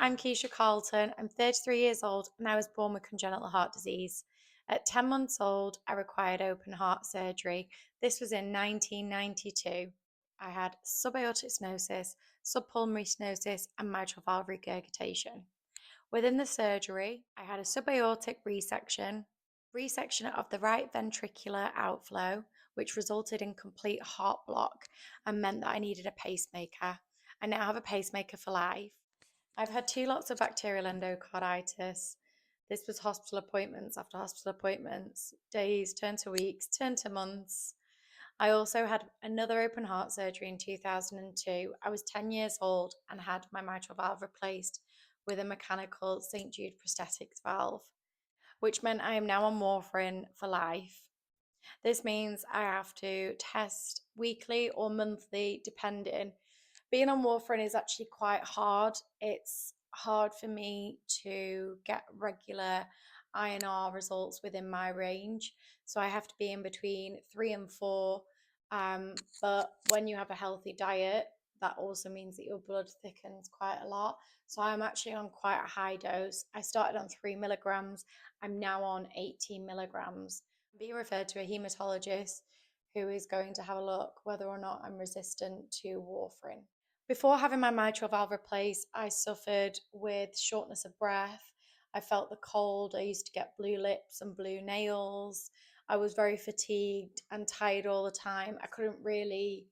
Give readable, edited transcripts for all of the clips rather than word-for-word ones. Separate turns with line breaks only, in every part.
I'm Keisha Carlton. I'm 33 years old and I was born with congenital heart disease. At 10 months old, I required open heart surgery. This was in 1992. I had subaortic stenosis, subpulmonary stenosis, and mitral valve regurgitation. Within the surgery, I had a subaortic resection of the right ventricular outflow, which resulted in complete heart block and meant that I needed a pacemaker. I now have a pacemaker for life. I've had two lots of bacterial endocarditis. This was hospital appointments after hospital appointments, days turned to weeks, turned to months. I also had another open heart surgery in 2002. I was 10 years old and had my mitral valve replaced with a mechanical St. Jude prosthetics valve, which meant I am now on warfarin for life. This means I have to test weekly or monthly, depending. Being on warfarin is actually quite hard. It's hard for me to get regular INR results within my range. So I have to be in between 3 and 4. But when you have a healthy diet, that also means that your blood thickens quite a lot. So I'm actually on quite a high dose. I started on 3 milligrams. I'm now on 18 milligrams. I'm being referred to a hematologist who is going to have a look whether or not I'm resistant to warfarin. Before having my mitral valve replaced, I suffered with shortness of breath. I felt the cold. I used to get blue lips and blue nails. I was very fatigued and tired all the time. I couldn't really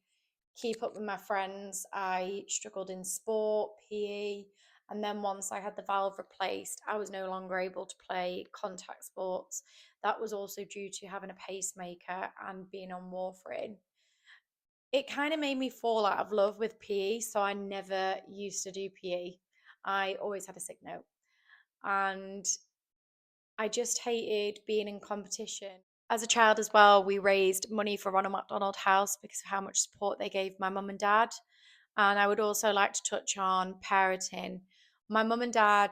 keep up with my friends. I struggled in sport, PE, and then once I had the valve replaced, I was no longer able to play contact sports. That was also due to having a pacemaker and being on warfarin. It kind of made me fall out of love with PE, so I never used to do PE. I always had a sick note. And I just hated being in competition. As a child as well, we raised money for Ronald McDonald House because of how much support they gave my mum and dad. And I would also like to touch on parenting. My mum and dad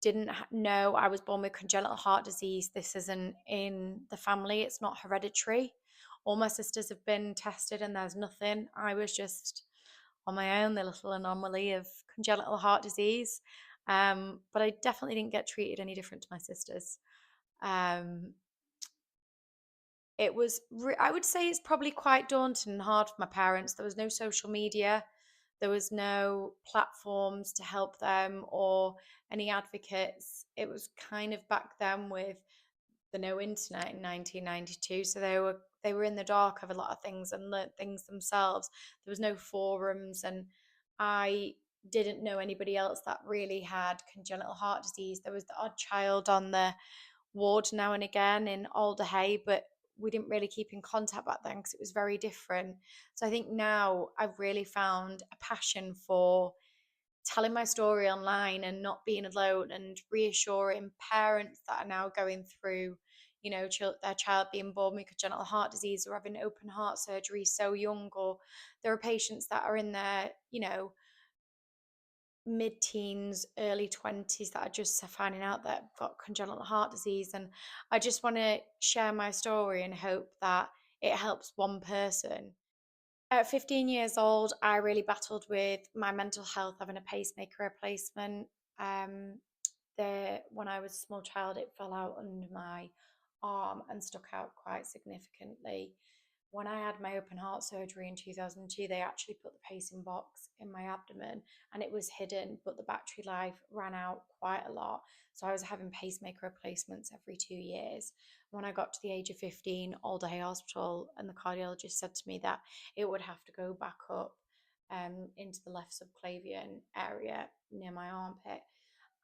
didn't know I was born with congenital heart disease. This isn't in the family, it's not hereditary. All my sisters have been tested and there's nothing. I was just on my own, the little anomaly of congenital heart disease. But I definitely didn't get treated any different to my sisters. Um, I would say it's probably quite daunting and hard for my parents. There was no social media, there was no platforms to help them or any advocates. It was kind of back then with the no internet in 1992, so they were in the dark of a lot of things and learnt things themselves. There was no forums, and I didn't know anybody else that really had congenital heart disease. There was the odd child on the ward now and again in Alder Hay, but we didn't really keep in contact back then because it was very different. So I think now I've really found a passion for telling my story online and not being alone and reassuring parents that are now going through, their child being born with congenital heart disease or having open heart surgery so young, or there are patients that are in their, mid-teens, early 20s that are just finding out that I've got congenital heart disease. And I just want to share my story and hope that it helps one person. At 15 years old, I really battled with my mental health, having a pacemaker replacement. Um, when I was a small child, it fell out under my arm and stuck out quite significantly. When I had my open heart surgery in 2002, they actually put the pacing box in my abdomen and it was hidden, but the battery life ran out quite a lot. So I was having pacemaker replacements every 2 years. When I got to the age of 15, Alder Hey Hospital, and the cardiologist said to me that it would have to go back up into the left subclavian area near my armpit.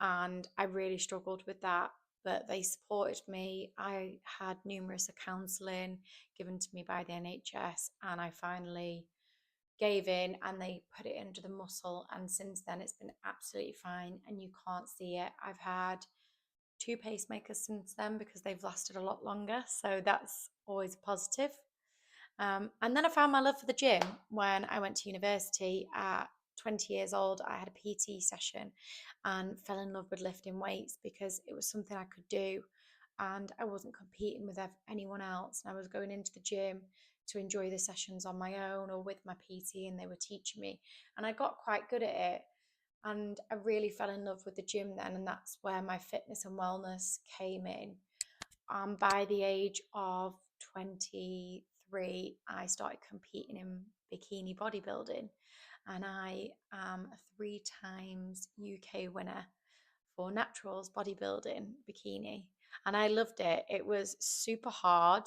And I really struggled with that, but they supported me. I had numerous counselling given to me by the NHS, and I finally gave in and they put it under the muscle. And since then, it's been absolutely fine, and you can't see it. I've had two pacemakers since then because they've lasted a lot longer, so that's always a positive. And then I found my love for the gym when I went to university at 20 years old. I had a PT session and fell in love with lifting weights because it was something I could do and I wasn't competing with anyone else. And I was going into the gym to enjoy the sessions on my own or with my PT, and they were teaching me. And I got quite good at it. And I really fell in love with the gym then, and that's where my fitness and wellness came in. By the age of 23, I started competing in bikini bodybuilding, and I am a 3 times UK winner for naturals bodybuilding bikini. And I loved it. It was super hard.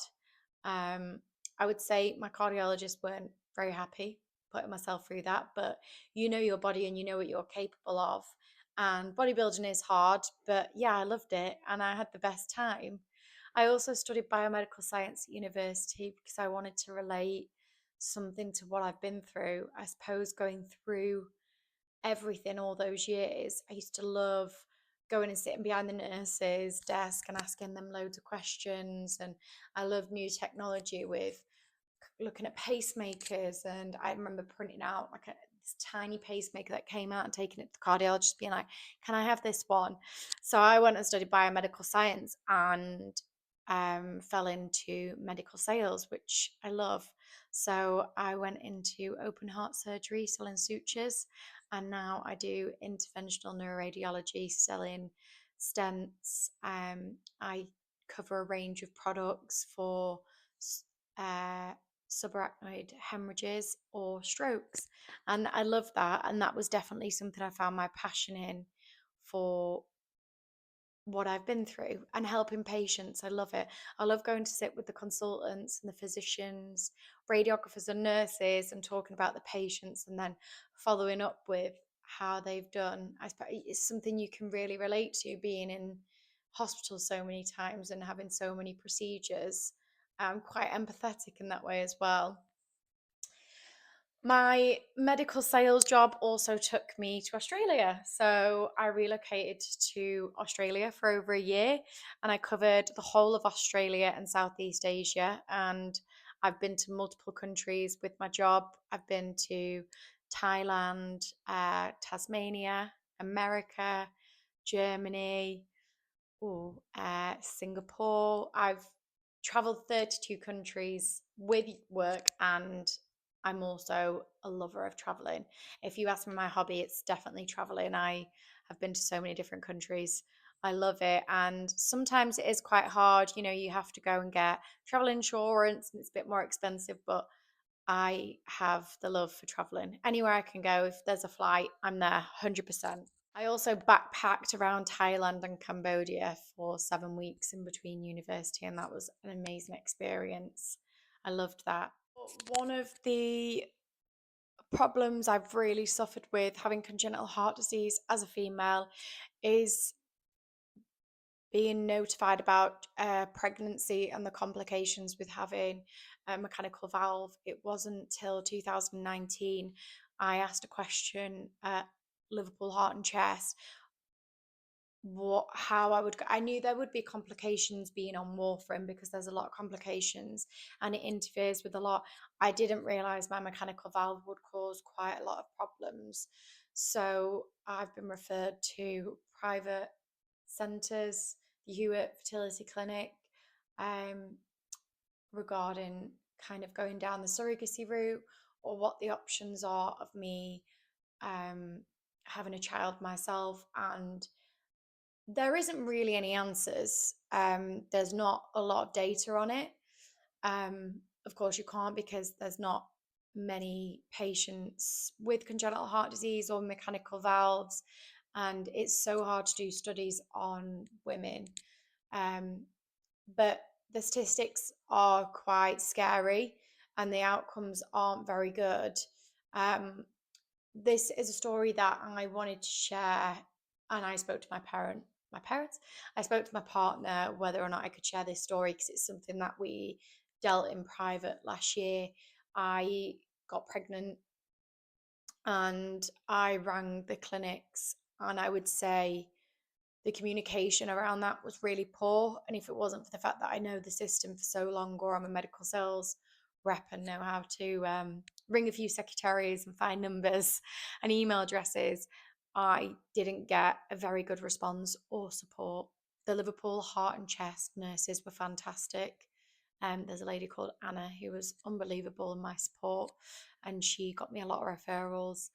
Um, I would say my cardiologists weren't very happy putting myself through that, but you know your body and you know what you're capable of. And bodybuilding is hard, but yeah, I loved it and I had the best time. I also studied biomedical science at university because I wanted to relate something to what I've been through. I suppose going through everything all those years, I used to love going and sitting behind the nurse's desk and asking them loads of questions. And I love new technology with looking at pacemakers. And I remember printing out like this tiny pacemaker that came out and taking it to the cardiologist, being like, "Can I have this one?" So I went and studied biomedical science and fell into medical sales, which I love. So I went into open heart surgery, selling sutures, and now I do interventional neuroradiology, selling stents. I cover a range of products for uh, subarachnoid hemorrhages or strokes. And I love that. And that was definitely something I found my passion in for what I've been through and helping patients. I love it. I love going to sit with the consultants and the physicians, radiographers and nurses and talking about the patients and then following up with how they've done. I suppose it's something you can really relate to being in hospital so many times and having so many procedures. I'm quite empathetic in that way as well. My medical sales job also took me to Australia. So I relocated to Australia for over a year and I covered the whole of Australia and Southeast Asia. And I've been to multiple countries with my job. I've been to Thailand, Tasmania, America, Germany, Singapore. I've traveled 32 countries with work, and I'm also a lover of traveling. If you ask me my hobby, it's definitely traveling. I have been to so many different countries. I love it. And sometimes it is quite hard. You know, you have to go and get travel insurance and it's a bit more expensive, but I have the love for traveling. Anywhere I can go, if there's a flight, I'm there 100%. I also backpacked around Thailand and Cambodia for 7 weeks in between university, and that was an amazing experience. I loved that. One of the problems I've really suffered with having congenital heart disease as a female is being notified about pregnancy and the complications with having a mechanical valve. It wasn't till 2019 I asked a question at Liverpool Heart and Chest what how I would I knew there would be complications being on warfarin because there's a lot of complications and it interferes with a lot. I didn't realize my mechanical valve would cause quite a lot of problems. So I've been referred to private centres, the Hewitt Fertility Clinic, um, regarding kind of going down the surrogacy route or what the options are of me um, having a child myself. And there isn't really any answers. There's not a lot of data on it. Of course, you can't because there's not many patients with congenital heart disease or mechanical valves, and it's so hard to do studies on women. Um, but the statistics are quite scary, and the outcomes aren't very good. Um, this is a story that I wanted to share, and I spoke to my parents. I spoke to my partner whether or not I could share this story because it's something that we dealt in private last year. I got pregnant and I rang the clinics, and I would say the communication around that was really poor. And if it wasn't for the fact that I know the system for so long, or I'm a medical sales rep and know how to ring a few secretaries and find numbers and email addresses, I didn't get a very good response or support. The Liverpool Heart and Chest nurses were fantastic. There's a lady called Anna who was unbelievable in my support, and she got me a lot of referrals.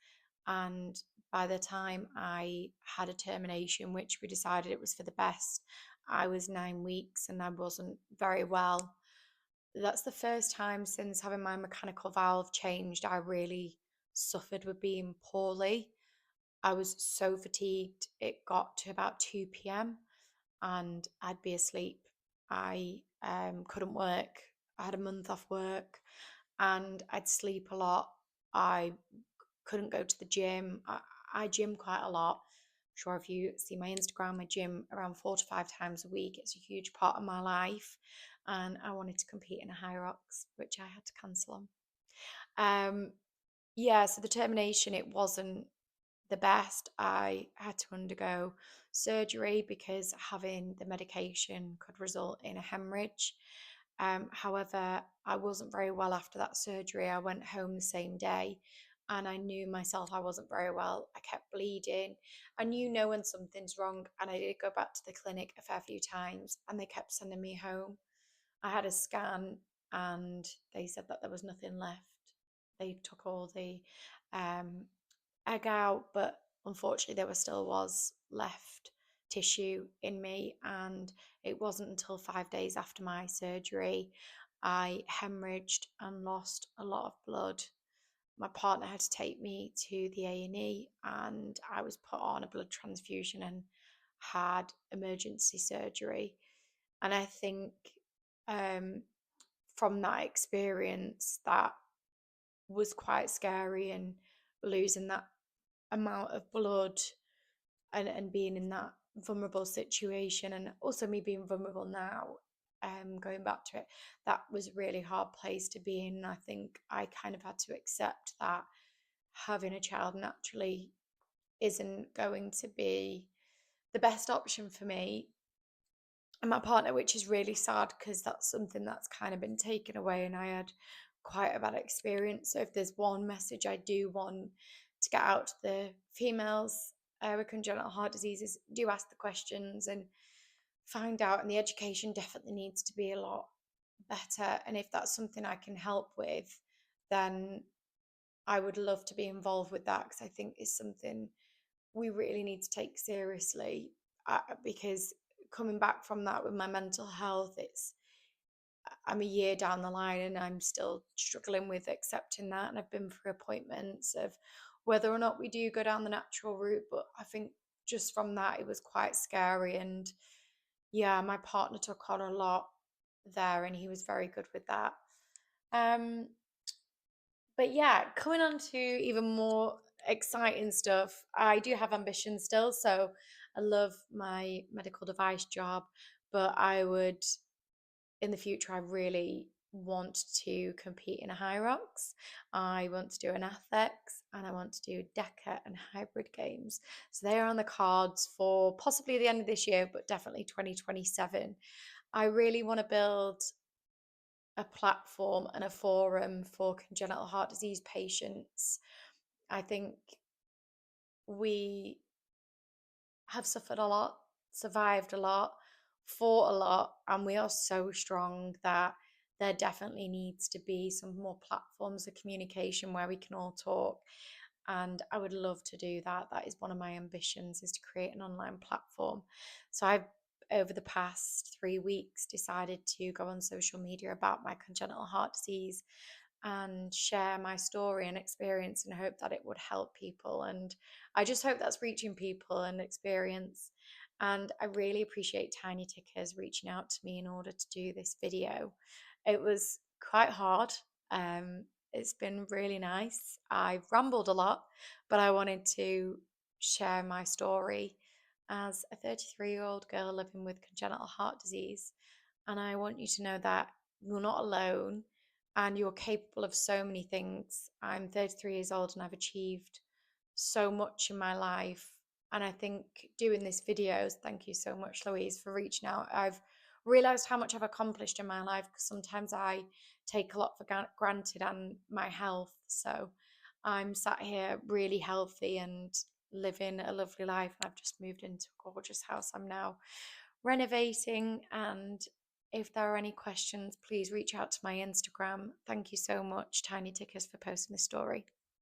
And by the time I had a termination, which we decided it was for the best, I was 9 weeks and I wasn't very well. That's the first time since having my mechanical valve changed I really suffered with being poorly. I was so fatigued. It got to about 2 p.m. and I'd be asleep. I couldn't work. I had a month off work and I'd sleep a lot. I couldn't go to the gym. I gym quite a lot. I'm sure if you see my Instagram, I gym around 4 to 5 times a week. It's a huge part of my life. And I wanted to compete in a high rocks, which I had to cancel on. Yeah, so the termination, it wasn't the best. I had to undergo surgery because having the medication could result in a hemorrhage. However, I wasn't very well after that surgery. I went home the same day and I knew myself I wasn't very well. I kept bleeding. I knew no when something's wrong, and I did go back to the clinic a fair few times and they kept sending me home. I had a scan and they said that there was nothing left. They took all the um, egg out, but unfortunately, there was still was left tissue in me. And it wasn't until 5 days after my surgery, I hemorrhaged and lost a lot of blood. My partner had to take me to the A&E, and I was put on a blood transfusion and had emergency surgery. And I think um, from that experience, that was quite scary, and losing that amount of blood and being in that vulnerable situation, and also me being vulnerable now, going back to it, that was a really hard place to be in. I think I kind of had to accept that having a child naturally isn't going to be the best option for me and my partner, which is really sad because that's something that's kind of been taken away and I had quite a bad experience. So if there's one message I do want to get out to the females with congenital heart diseases, do ask the questions and find out, and the education definitely needs to be a lot better. And if that's something I can help with, then I would love to be involved with that, because I think it's something we really need to take seriously, because coming back from that with my mental health, I'm a year down the line and I'm still struggling with accepting that. And I've been for appointments of whether or not we do go down the natural route. But I think just from that, it was quite scary. And yeah, my partner took on a lot there and he was very good with that. Um, but yeah, coming on to even more exciting stuff, I do have ambitions still. So I love my medical device job, but I would, in the future, I really want to compete in a high rocks. I want to do an ethics and I want to do DECA and hybrid games. So they are on the cards for possibly the end of this year, but definitely 2027. I really want to build a platform and a forum for congenital heart disease patients. I think we have suffered a lot, survived a lot, fought a lot, and we are so strong that there definitely needs to be some more platforms of communication where we can all talk. And I would love to do that. That is one of my ambitions, is to create an online platform. So I've, over the past 3 weeks, decided to go on social media about my congenital heart disease and share my story and experience, and hope that it would help people. And I just hope that's reaching people and experience. And I really appreciate Tiny Tickers reaching out to me in order to do this video. It was quite hard. Um, it's been really nice. I've rambled a lot, but I wanted to share my story as a 33-year-old girl living with congenital heart disease. And I want you to know that you're not alone and you're capable of so many things. I'm 33 years old and I've achieved so much in my life. And I think doing this videos, thank you so much, Louise, for reaching out. I've realized how much I've accomplished in my life, because sometimes I take a lot for granted, and my health. So I'm sat here really healthy and living a lovely life. And I've just moved into a gorgeous house I'm now renovating. And if there are any questions, please reach out to my Instagram. Thank you so much, Tiny Tickers, for posting this story.